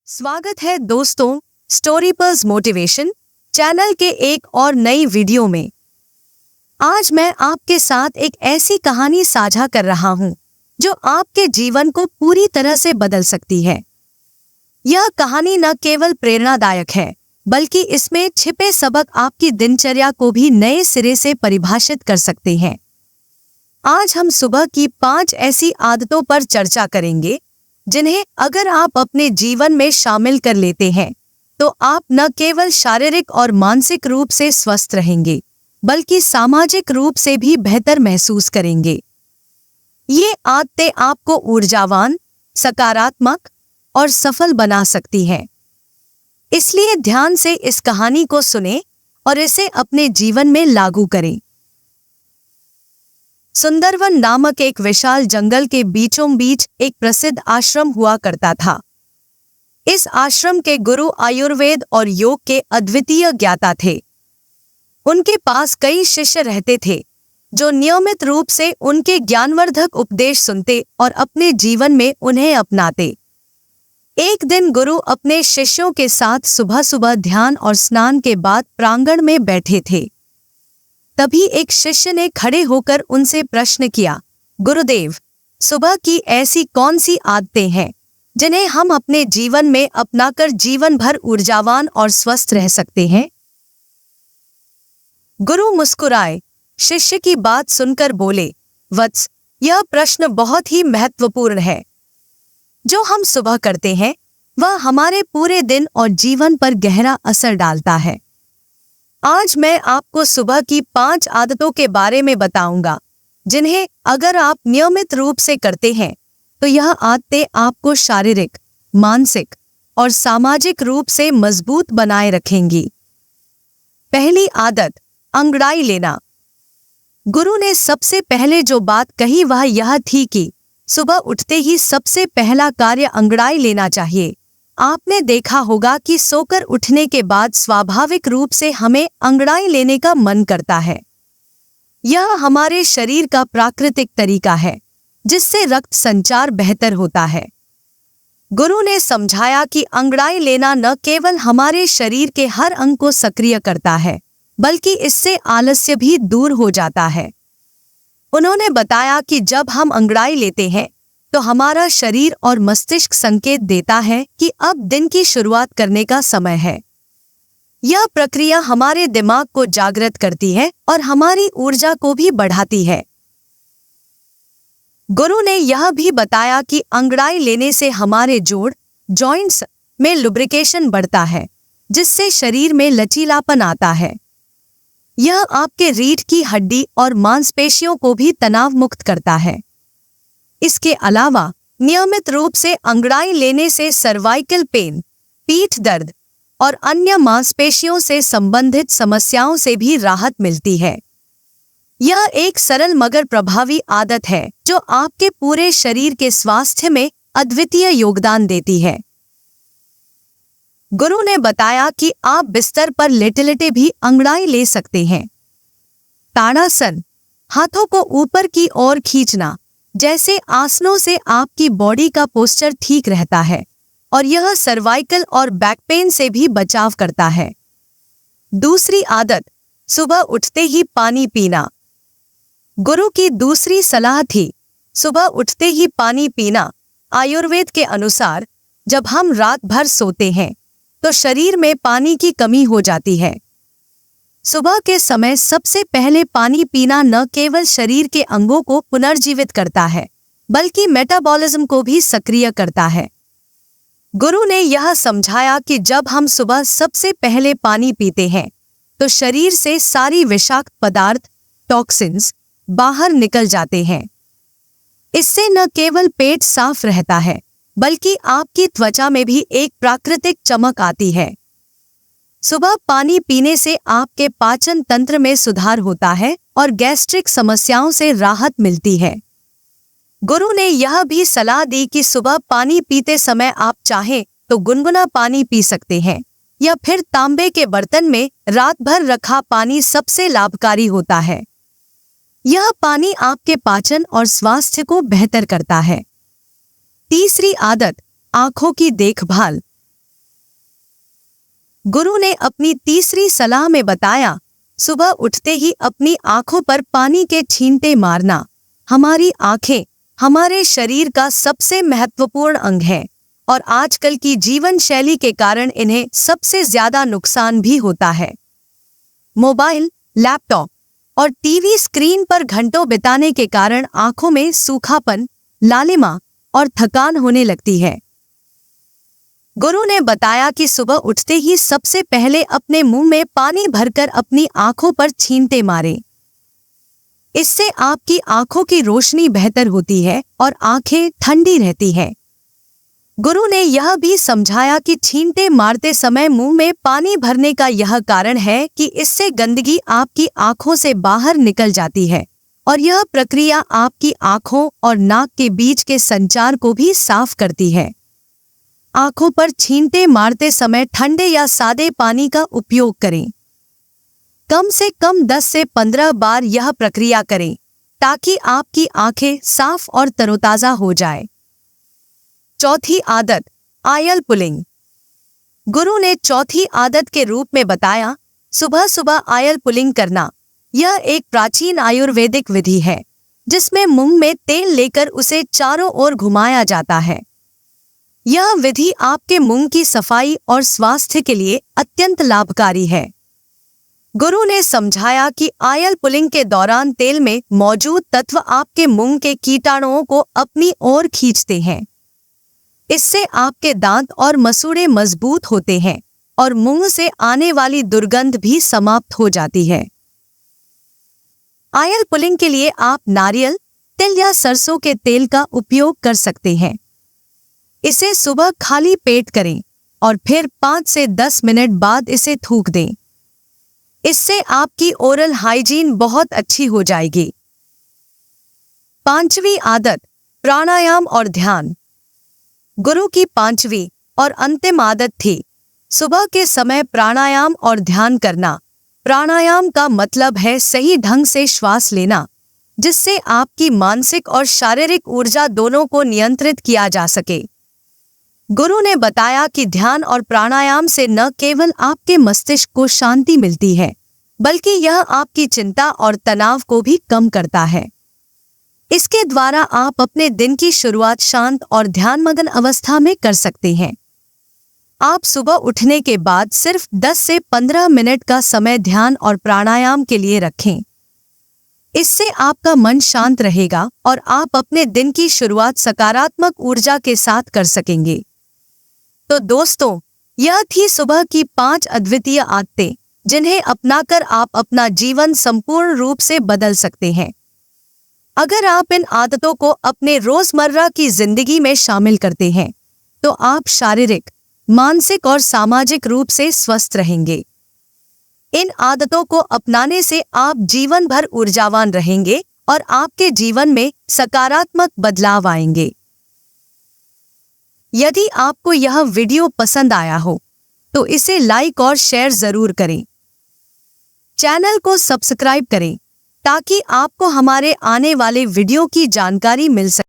स्वागत है दोस्तों स्टोरी पर्स मोटिवेशन चैनल के एक और नई वीडियो में। आज मैं आपके साथ एक ऐसी कहानी साझा कर रहा हूं जो आपके जीवन को पूरी तरह से बदल सकती है। यह कहानी न केवल प्रेरणादायक है बल्कि इसमें छिपे सबक आपकी दिनचर्या को भी नए सिरे से परिभाषित कर सकते हैं। आज हम सुबह की 5 ऐसी आदतों पर चर्चा करेंगे जिन्हें अगर आप अपने जीवन में शामिल कर लेते हैं तो आप न केवल शारीरिक और मानसिक रूप से स्वस्थ रहेंगे बल्कि सामाजिक रूप से भी बेहतर महसूस करेंगे। ये आदतें आपको ऊर्जावान, सकारात्मक और सफल बना सकती हैं। इसलिए ध्यान से इस कहानी को सुनें और इसे अपने जीवन में लागू करें। सुंदरवन नामक एक विशाल जंगल के बीचों बीच एक प्रसिद्ध आश्रम हुआ करता था। इस आश्रम के गुरु आयुर्वेद और योग के अद्वितीय ज्ञाता थे। उनके पास कई शिष्य रहते थे जो नियमित रूप से उनके ज्ञानवर्धक उपदेश सुनते और अपने जीवन में उन्हें अपनाते। एक दिन गुरु अपने शिष्यों के साथ सुबह सुबह ध्यान और स्नान के बाद प्रांगण में बैठे थे। तभी एक शिष्य ने खड़े होकर उनसे प्रश्न किया, गुरुदेव, सुबह की ऐसी कौन सी आदतें हैं जिन्हें हम अपने जीवन में अपनाकर जीवन भर ऊर्जावान और स्वस्थ रह सकते हैं? गुरु मुस्कुराए, शिष्य की बात सुनकर बोले, वत्स, यह प्रश्न बहुत ही महत्वपूर्ण है। जो हम सुबह करते हैं वह हमारे पूरे दिन और जीवन पर गहरा असर डालता है। आज मैं आपको सुबह की 5 आदतों के बारे में बताऊंगा जिन्हें अगर आप नियमित रूप से करते हैं तो यह आदतें आपको शारीरिक, मानसिक और सामाजिक रूप से मजबूत बनाए रखेंगी। पहली आदत, अंगड़ाई लेना। गुरु ने सबसे पहले जो बात कही वह यह थी कि सुबह उठते ही सबसे पहला कार्य अंगड़ाई लेना चाहिए। आपने देखा होगा कि सोकर उठने के बाद स्वाभाविक रूप से हमें अंगड़ाई लेने का मन करता है। यह हमारे शरीर का प्राकृतिक तरीका है जिससे रक्त संचार बेहतर होता है। गुरु ने समझाया कि अंगड़ाई लेना न केवल हमारे शरीर के हर अंग को सक्रिय करता है बल्कि इससे आलस्य भी दूर हो जाता है। उन्होंने बताया कि जब हम अंगड़ाई लेते हैं तो हमारा शरीर और मस्तिष्क संकेत देता है कि अब दिन की शुरुआत करने का समय है। यह प्रक्रिया हमारे दिमाग को जागृत करती है और हमारी ऊर्जा को भी बढ़ाती है। गुरु ने यह भी बताया कि अंगड़ाई लेने से हमारे जोड़, जॉइंट्स में लुब्रिकेशन बढ़ता है जिससे शरीर में लचीलापन आता है। यह आपके रीढ़ की हड्डी और मांसपेशियों को भी तनाव मुक्त करता है। इसके अलावा नियमित रूप से अंगड़ाई लेने से सर्वाइकल पेन, पीठ दर्द और अन्य मांसपेशियों से संबंधित समस्याओं से भी राहत मिलती है। यह एक सरल मगर प्रभावी आदत है जो आपके पूरे शरीर के स्वास्थ्य में अद्वितीय योगदान देती है। गुरु ने बताया कि आप बिस्तर पर लेटे-लेटे भी अंगड़ाई ले सकते हैं। ताड़ासन, हाथों को ऊपर की ओर खींचना जैसे आसनों से आपकी बॉडी का पोस्चर ठीक रहता है और यह सर्वाइकल और बैक पेन से भी बचाव करता है। दूसरी आदत, सुबह उठते ही पानी पीना। गुरु की दूसरी सलाह थी सुबह उठते ही पानी पीना। आयुर्वेद के अनुसार जब हम रात भर सोते हैं तो शरीर में पानी की कमी हो जाती है। सुबह के समय सबसे पहले पानी पीना न केवल शरीर के अंगों को पुनर्जीवित करता है बल्कि मेटाबॉलिज्म को भी सक्रिय करता है। गुरु ने यह समझाया कि जब हम सुबह सबसे पहले पानी पीते हैं तो शरीर से सारी विषाक्त पदार्थ, टॉक्सिन्स बाहर निकल जाते हैं। इससे न केवल पेट साफ रहता है बल्कि आपकी त्वचा में भी एक प्राकृतिक चमक आती है। सुबह पानी पीने से आपके पाचन तंत्र में सुधार होता है और गैस्ट्रिक समस्याओं से राहत मिलती है। गुरु ने यह भी सलाह दी कि सुबह पानी पीते समय आप चाहें तो गुनगुना पानी पी सकते हैं या फिर तांबे के बर्तन में रात भर रखा पानी सबसे लाभकारी होता है। यह पानी आपके पाचन और स्वास्थ्य को बेहतर करता है। तीसरी आदत, आंखों की देखभाल। गुरु ने अपनी तीसरी सलाह में बताया, सुबह उठते ही अपनी आंखों पर पानी के छींटे मारना। हमारी आंखें हमारे शरीर का सबसे महत्वपूर्ण अंग है और आजकल की जीवन शैली के कारण इन्हें सबसे ज्यादा नुकसान भी होता है। मोबाइल, लैपटॉप और टीवी स्क्रीन पर घंटों बिताने के कारण आंखों में सूखापन, लालिमा और थकान होने लगती है। गुरु ने बताया कि सुबह उठते ही सबसे पहले अपने मुंह में पानी भरकर अपनी आंखों पर छींटे मारें। इससे आपकी आंखों की रोशनी बेहतर होती है और आंखें ठंडी रहती हैं। गुरु ने यह भी समझाया कि छींटे मारते समय मुंह में पानी भरने का यह कारण है कि इससे गंदगी आपकी आंखों से बाहर निकल जाती है और यह प्रक्रिया आपकी आंखों और नाक के बीच के संचार को भी साफ करती है। आंखों पर छींटे मारते समय ठंडे या सादे पानी का उपयोग करें। कम से कम 10 से 15 बार यह प्रक्रिया करें ताकि आपकी आंखें साफ और तरोताजा हो जाए। चौथी आदत, आयल पुलिंग। गुरु ने चौथी आदत के रूप में बताया, सुबह सुबह आयल पुलिंग करना। यह एक प्राचीन आयुर्वेदिक विधि है जिसमें मुंह में तेल लेकर उसे चारों ओर घुमाया जाता है। यह विधि आपके मुंह की सफाई और स्वास्थ्य के लिए अत्यंत लाभकारी है। गुरु ने समझाया कि आयल पुलिंग के दौरान तेल में मौजूद तत्व आपके मुंह के कीटाणुओं को अपनी ओर खींचते हैं। इससे आपके दांत और मसूड़े मजबूत होते हैं और मुंह से आने वाली दुर्गंध भी समाप्त हो जाती है। आयल पुलिंग के लिए आप नारियल, तिल या सरसों के तेल का उपयोग कर सकते हैं। इसे सुबह खाली पेट करें और फिर 5 से 10 मिनट बाद इसे थूक दें। इससे आपकी ओरल हाइजीन बहुत अच्छी हो जाएगी। पांचवी आदत, प्राणायाम और ध्यान। गुरु की पांचवी और अंतिम आदत थी सुबह के समय प्राणायाम और ध्यान करना। प्राणायाम का मतलब है सही ढंग से श्वास लेना, जिससे आपकी मानसिक और शारीरिक ऊर्जा दोनों को नियंत्रित किया जा सके। गुरु ने बताया कि ध्यान और प्राणायाम से न केवल आपके मस्तिष्क को शांति मिलती है, बल्कि यह आपकी चिंता और तनाव को भी कम करता है। इसके द्वारा आप अपने दिन की शुरुआत शांत और ध्यानमग्न अवस्था में कर सकते हैं। आप सुबह उठने के बाद सिर्फ 10 से 15 मिनट का समय ध्यान और प्राणायाम के लिए रखें। इससे आपका मन शांत रहेगा और आप अपने दिन की शुरुआत सकारात्मक ऊर्जा के साथ कर सकेंगे। तो दोस्तों, यह थी सुबह की 5 अद्वितीय आदतें जिन्हें अपनाकर आप अपना जीवन संपूर्ण रूप से बदल सकते हैं। अगर आप इन आदतों को अपने रोजमर्रा की जिंदगी में शामिल करते हैं तो आप शारीरिक, मानसिक और सामाजिक रूप से स्वस्थ रहेंगे। इन आदतों को अपनाने से आप जीवन भर ऊर्जावान रहेंगे और आपके जीवन में सकारात्मक बदलाव आएंगे। यदि आपको यह वीडियो पसंद आया हो तो इसे लाइक और शेयर जरूर करें। चैनल को सब्सक्राइब करें ताकि आपको हमारे आने वाले वीडियो की जानकारी मिल सके।